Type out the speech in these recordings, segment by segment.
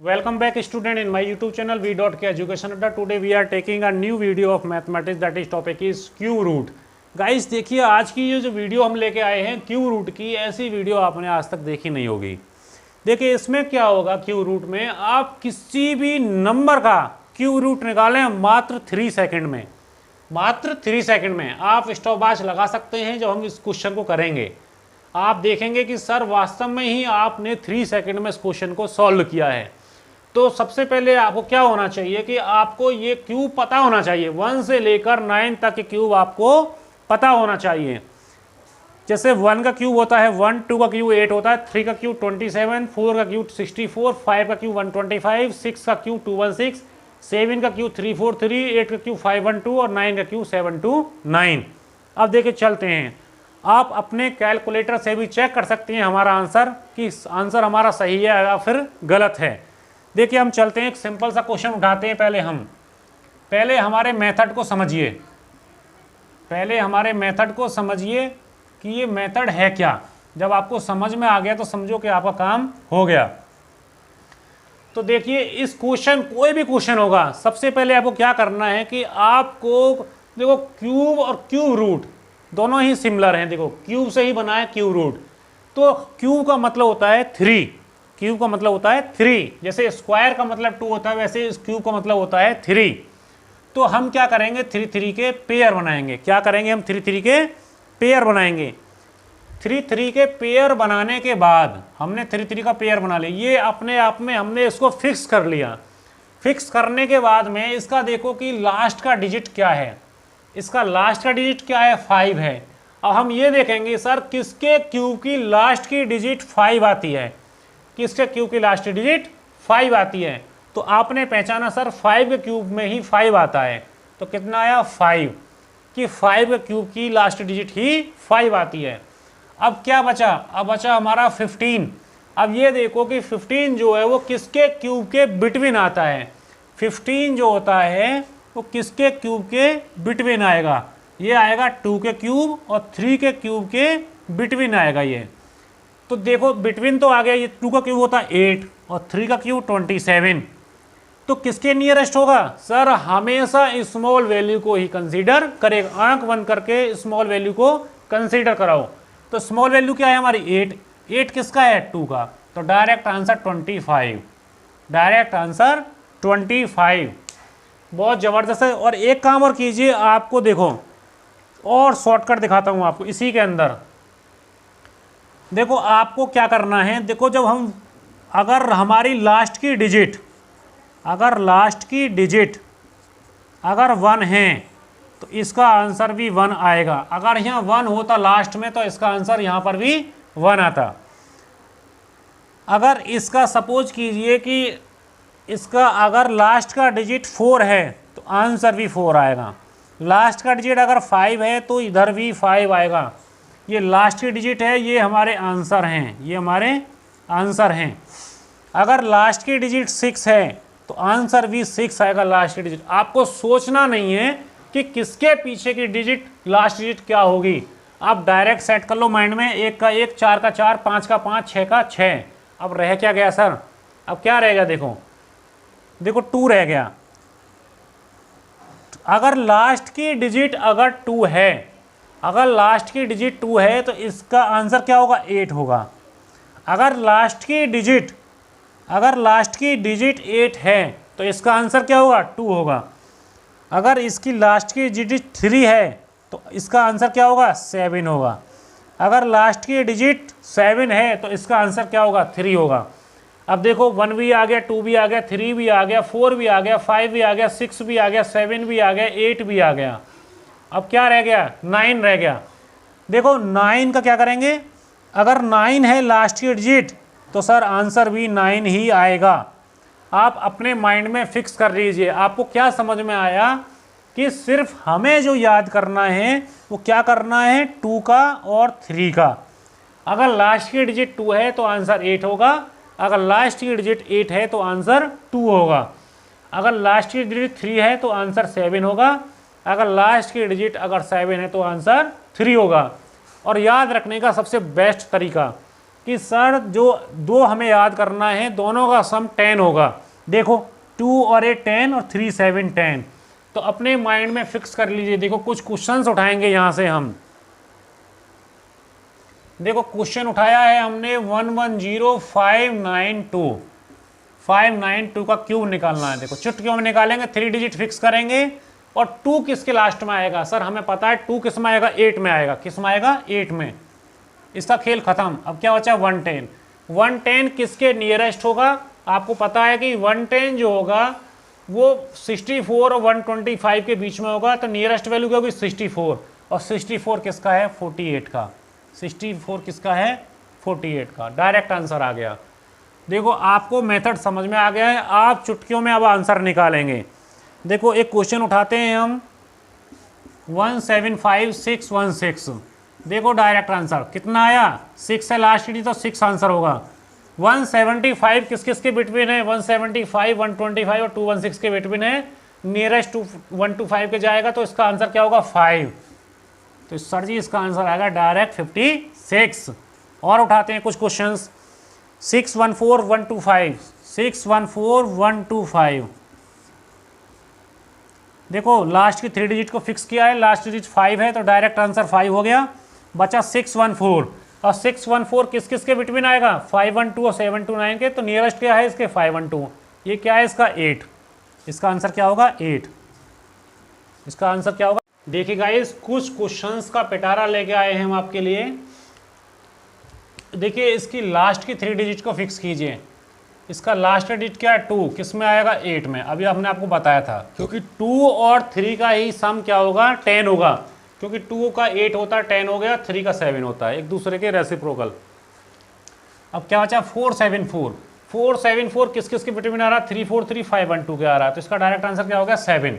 Welcome back student in my YouTube channel v.k education Adda. Today we are taking a new video of mathematics, that is topic is cube root. Guys देखिए आज की ये जो video हम लेके आए हैं क्यू रूट की, ऐसी वीडियो आपने आज तक देखी नहीं होगी। देखिए इसमें क्या होगा, क्यू रूट में आप किसी भी नंबर का क्यू रूट निकालें मात्र 3 सेकंड में, मात्र 3 सेकंड में आप स्टॉपवॉच लगा सकते हैं। जब हम इस क्वेश्चन को करेंगे आप देखेंगे कि सर वास्तव में ही आपने 3 सेकंड में इस क्वेश्चन को सॉल्व किया है। तो सबसे पहले आपको क्या होना चाहिए कि आपको ये क्यूब पता होना चाहिए, 1 से लेकर 9 तक के क्यूब आपको पता होना चाहिए। जैसे 1 का क्यूब होता है 1, 2 का क्यूब 8 होता है, 3 का क्यूब 27, 4 का क्यूब 64, 5 का क्यूब 125, 6 का क्यूब 216, 7 का क्यूब 343, 8 का क्यूब 512 और 9 का क्यूब 729। अब देखिए चलते हैं, आप अपने कैलकुलेटर से भी चेक कर सकते हैं हमारा आंसर कि आंसर हमारा सही है या फिर गलत है। देखिए हम चलते हैं, एक सिंपल सा क्वेश्चन उठाते हैं। पहले हमारे मेथड को समझिए, पहले हमारे मेथड को समझिए कि ये मेथड है क्या। जब आपको समझ में आ गया तो समझो कि आपका काम हो गया। तो देखिए इस क्वेश्चन, कोई भी क्वेश्चन होगा, सबसे पहले आपको क्या करना है कि आपको देखो क्यूब और क्यूब रूट दोनों ही सिमिलर हैं। देखो क्यूब से ही बना है क्यूब रूट, तो क्यूब का मतलब होता है 3, क्यूब का मतलब होता है 3। जैसे स्क्वायर का मतलब 2 होता है, वैसे इस क्यूब का मतलब होता है 3। तो हम क्या करेंगे, 3 3 के पेयर बनाएंगे। क्या करेंगे हम, 3 3 के पेयर बनाएंगे। 3 3 के पेयर बनाने के बाद हमने 3 3 का पेयर बना लिया, ये अपने आप में हमने इसको फिक्स कर लिया। फिक्स करने के बाद में इसका देखो कि लास्ट का डिजिट क्या है, इसका लास्ट का डिजिट क्या है, 5 है। अब हम ये देखेंगे सर किसके क्यूब की लास्ट की डिजिट 5 आती है, किसके क्यूब की लास्ट डिजिट 5 आती है। तो आपने पहचाना सर 5 के क्यूब में ही 5 आता है, तो कितना आया 5, कि 5 के क्यूब की लास्ट डिजिट ही 5 आती है। अब क्या बचा, अब बचा हमारा 15। अब ये देखो कि 15 जो है वो किसके क्यूब के बिटवीन आता है। 15 जो होता है वो किसके क्यूब के बिटवीन आएगा, ये आएगा 2 के क्यूब और 3 के क्यूब के बिटवीन आएगा ये। तो देखो बिटवीन तो आ गया, ये 2 का क्यूब होता है 8 और 3 का क्यूब 27। तो किसके नियरेस्ट होगा सर, हमेशा स्मॉल वैल्यू को ही कंसीडर करेगा। आंख बंद करके स्मॉल वैल्यू को कंसीडर कराओ। तो स्मॉल वैल्यू क्या है हमारी 8 किसका है 2 का, तो डायरेक्ट आंसर 25, डायरेक्ट आंसर 25। बहुत ज़बरदस्त है। और एक काम और कीजिए, आपको देखो और शॉर्टकट दिखाता हूँ आपको इसी के अंदर। देखो आपको क्या करना है, देखो जब हम अगर हमारी लास्ट की डिजिट, अगर लास्ट की डिजिट अगर 1 है तो इसका आंसर भी 1 आएगा। अगर यहाँ 1 होता लास्ट में तो इसका आंसर यहाँ पर भी 1 आता। अगर इसका सपोज कीजिए कि इसका अगर लास्ट का डिजिट 4 है तो आंसर भी 4 आएगा। लास्ट का डिजिट अगर 5 है तो इधर भी 5 आएगा। ये लास्ट की डिजिट है, ये हमारे आंसर हैं, ये हमारे आंसर हैं। अगर लास्ट की डिजिट 6 है तो आंसर भी 6 आएगा लास्ट की डिजिट। आपको सोचना नहीं है कि किसके पीछे की डिजिट लास्ट डिजिट क्या होगी, आप डायरेक्ट सेट कर लो माइंड में। 1 का 1, 4 का 4, 5 का 5, 6 का 6। अब रह क्या गया सर, अब क्या रह गया, देखो देखो 2 रह गया। अगर लास्ट की डिजिट अगर 2 है, अगर लास्ट की डिजिट 2 है तो इसका आंसर क्या होगा, 8 होगा। अगर लास्ट की डिजिट 8 है तो इसका आंसर क्या होगा, 2 होगा। अगर इसकी लास्ट की डिजिट 3 है तो इसका आंसर क्या होगा, 7 होगा। अगर लास्ट की डिजिट 7 है तो इसका आंसर क्या होगा, 3 होगा। अब देखो 1 भी आ गया, 2 भी आ गया, 3 भी आ गया, 4 भी आ गया, 5 भी आ गया, 6 भी आ गया, 7 भी आ गया, 8 भी आ गया। अब क्या रह गया, 9 रह गया। देखो 9 का क्या करेंगे, अगर 9 है लास्ट की डिजिट तो सर आंसर भी 9 ही आएगा। आप अपने माइंड में फिक्स कर लीजिए। आपको क्या समझ में आया कि सिर्फ हमें जो याद करना है वो क्या करना है, 2 का और 3 का। अगर लास्ट की डिजिट 2 है तो आंसर 8 होगा। अगर लास्ट की डिजिट 8 है तो आंसर 2 होगा। अगर लास्ट की डिजिट 3 है तो आंसर 7 होगा। अगर लास्ट की डिजिट अगर 7 है तो आंसर 3 होगा। और याद रखने का सबसे बेस्ट तरीका, कि सर जो दो हमें याद करना है, दोनों का सम 10 होगा। देखो 2 और 8 10 और 3 7 10, तो अपने माइंड में फिक्स कर लीजिए। देखो कुछ क्वेश्चंस उठाएंगे यहाँ से हम। देखो क्वेश्चन उठाया है हमने 110592, 592 का क्यूब निकालना है। देखो चुटकियों में निकालेंगे, 3 डिजिट फिक्स करेंगे और 2 किसके लास्ट में आएगा? सर हमें पता है 2 किस में आएगा? 8 में आएगा। किस में आएगा? 8 में। इसका खेल खत्म। अब क्या बचा? 110। 110 किसके नियरेस्ट होगा? आपको पता है कि 110 जो होगा वो 64 और 125 के बीच में होगा, तो नियरेस्ट वैल्यू क्या होगी? 64। और 64 किसका है? 48 का। 64 किसका है? 48 का। डायरेक्ट आंसर आ गया। देखो आपको मेथड समझ में आ गया है, आप चुटकियों में अब आंसर निकालेंगे। देखो एक क्वेश्चन उठाते हैं हम 175616। देखो डायरेक्ट आंसर कितना आया? 6 है लास्ट डिजिट, तो 6 आंसर होगा। 175 किस किस के बिटवीन है? 175, 125 और 216 के बिटवीन है। नियरेस्ट टू 125 के जाएगा, तो इसका आंसर क्या होगा? 5। तो सर जी इसका आंसर आएगा डायरेक्ट 56। और उठाते हैं कुछ क्वेश्चंस। 614125, 614125। देखो लास्ट की 3 डिजिट को फिक्स किया है, लास्ट डिजिट 5 है, तो डायरेक्ट आंसर 5 हो गया। बचा 614, और 614 किस किस के बिटवीन आएगा? 512 और 729 के, तो नियरेस्ट क्या है इसके? 512। ये क्या है इसका? 8। इसका आंसर क्या होगा? 8। इसका आंसर क्या होगा? देखिए गाइस कुछ क्वेश्चंस का पिटारा लेके आए हैं हम आपके लिए। देखिए इसकी लास्ट की 3 डिजिट को फिक्स कीजिए। इसका लास्ट डिजिट क्या है? 2। किस में आएगा? 8 में। अभी हमने आपको बताया था, क्योंकि 2 और 3 का ही सम क्या होगा? 10 होगा, क्योंकि 2 का 8 होता है, 10 हो गया, 3 का 7 होता है, एक दूसरे के रेसिप्रोकल। अब क्या बचा? 474। 474 किस किस के बिटवीन आ रहा है? 343 512 के आ रहा है, तो इसका डायरेक्ट आंसर क्या हो गया? 7।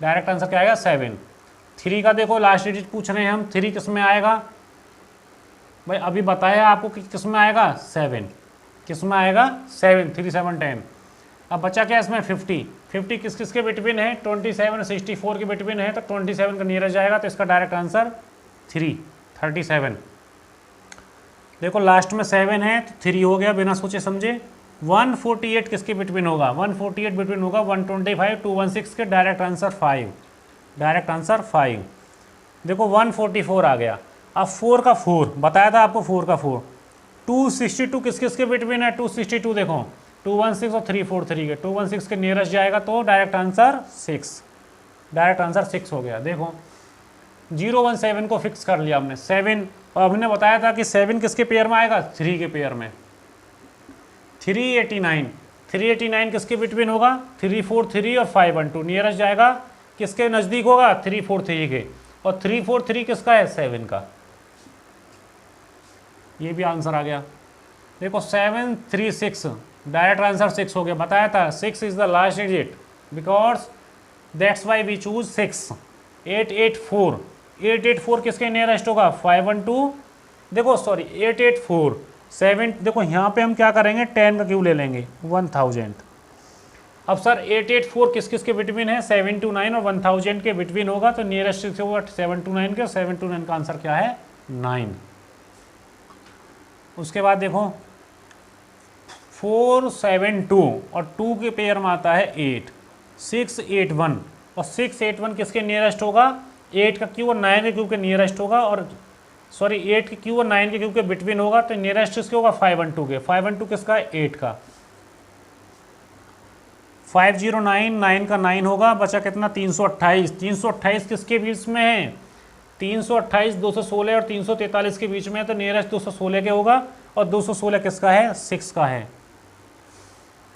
डायरेक्ट आंसर क्या आएगा? 7। 3 का देखो लास्ट डिजिट पूछ रहे हैं हम, 3 किस में आएगा? भाई अभी बताया आपको कि किस में आएगा? 7। किस में आएगा? 7। 3 7 10। अब बचा क्या इसमें? 50। 50 किस किस के बिटवीन है? 27 और 64 के बिटवीन है, तो 27 का नियरेस्ट जाएगा, तो इसका डायरेक्ट आंसर 37। देखो लास्ट में 7 है, तो 3 हो गया बिना सोचे समझे। 148 किसके बिटवीन होगा? 148 बिटवीन होगा 125 216 के, डायरेक्ट आंसर 5। Direct answer 5। देखो 144 आ गया। अब 4 का 4 बताया था आपको, 4 का 4। 262 किस किस के बिटवीन है? 262 देखो 216 और 343 के, 216 के नियरेस्ट जाएगा, तो डायरेक्ट आंसर 6। डायरेक्ट आंसर 6 हो गया। देखो 017 को फिक्स कर लिया हमने, 7, और हमने बताया था कि 7 किसके पेयर में आएगा? 3 के पेयर में। 389 किसके बिटवीन होगा? 343 और 512, नियरेस्ट जाएगा किसके नज़दीक होगा? 343 के, और 343 किसका है? 7 का। ये भी आंसर आ गया। देखो 736, डायरेक्ट आंसर 6 हो गया। बताया था 6 is the last digit, because that's why we choose 6। 884 किसके नियरेस्ट होगा? 512। देखो सॉरी 884 7। देखो यहाँ पे हम क्या करेंगे? 10 का क्यूब ले लेंगे, 1000। अब सर 884 किस किस के बिटवीन है? 729 और 1000 के बिटवीन होगा, तो नियरेस्ट होगा 729 के, 729 का आंसर क्या है? 9। उसके बाद देखो 472 और 2 के पेयर में आता है 8। 681, और 681 किसके नियरेस्ट होगा? 8 का क्यूब और 9 के क्यूब के नियरेस्ट होगा, और सॉरी 8 के क्यूब और 9 के क्यूब के बिटवीन होगा, तो नियरेस्ट किसके होगा? 512 के। 512 किसका है? 8 का। 509 9 का 9 होगा, बचा कितना? 328। 328 किसके बीच में है? 328 216 और 343 के बीच में है, तो नियरेस्ट 216 के होगा, और 216 किसका है? 6 का है।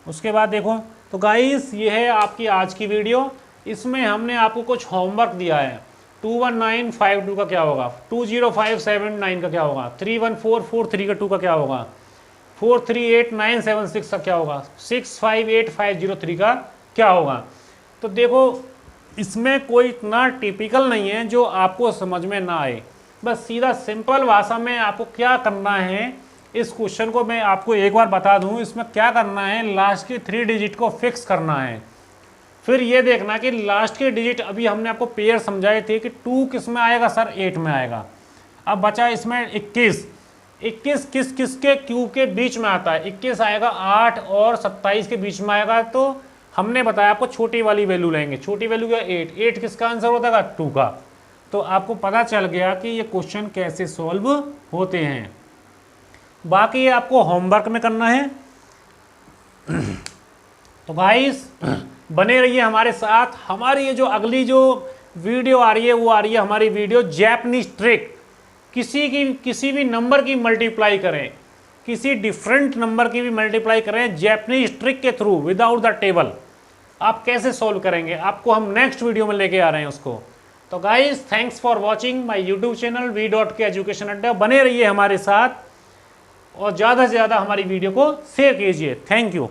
उसके बाद देखो, तो गाइस ये है आपकी आज की वीडियो। इसमें हमने आपको कुछ होमवर्क दिया है। 21952 का क्या होगा? 20579 का क्या होगा? 31443 का 2 का क्या होगा? 438976 का क्या होगा? 658503 का क्या होगा? तो देखो इसमें कोई इतना टिपिकल नहीं है जो आपको समझ में ना आए। बस सीधा सिंपल भाषा में आपको क्या करना है, इस क्वेश्चन को मैं आपको एक बार बता दूं। इसमें क्या करना है? लास्ट की 3 डिजिट को फिक्स करना है। फिर ये देखना कि लास्ट के डिजिट, अभी हमने आपको पेयर समझाए थे कि 2 किस में आएगा? सर 8 में आएगा। अब बचा इसमें 21। 21 किस किस के क्यू के बीच में आता है? 21 आएगा 8 और 27 के बीच में आएगा। तो हमने बताया आपको छोटी वाली वैल्यू लेंगे, छोटी वैल्यू क्या 8, 8 किसका आंसर होता है 2 का। तो आपको पता चल गया कि ये क्वेश्चन कैसे सॉल्व होते हैं। बाकी ये आपको होमवर्क में करना है। तो गाइस बने रहिए हमारे साथ। हमारी ये जो अगली जो वीडियो आ रही है वो आ रही है हमारी वीडियो जैपनीज ट्रिक। किसी भी नंबर की मल्टीप्लाई करें, किसी डिफरेंट नंबर की भी मल्टीप्लाई करें जैपनीज ट्रिक के थ्रू विदाउट द टेबल, आप कैसे सॉल्व करेंगे, आपको हम नेक्स्ट वीडियो में लेके आ रहे हैं उसको। तो guys thanks for watching my YouTube channel V.K education अड्डा। बने रहिए हमारे साथ और ज़्यादा से ज़्यादा हमारी वीडियो को शेयर कीजिए। Thank you.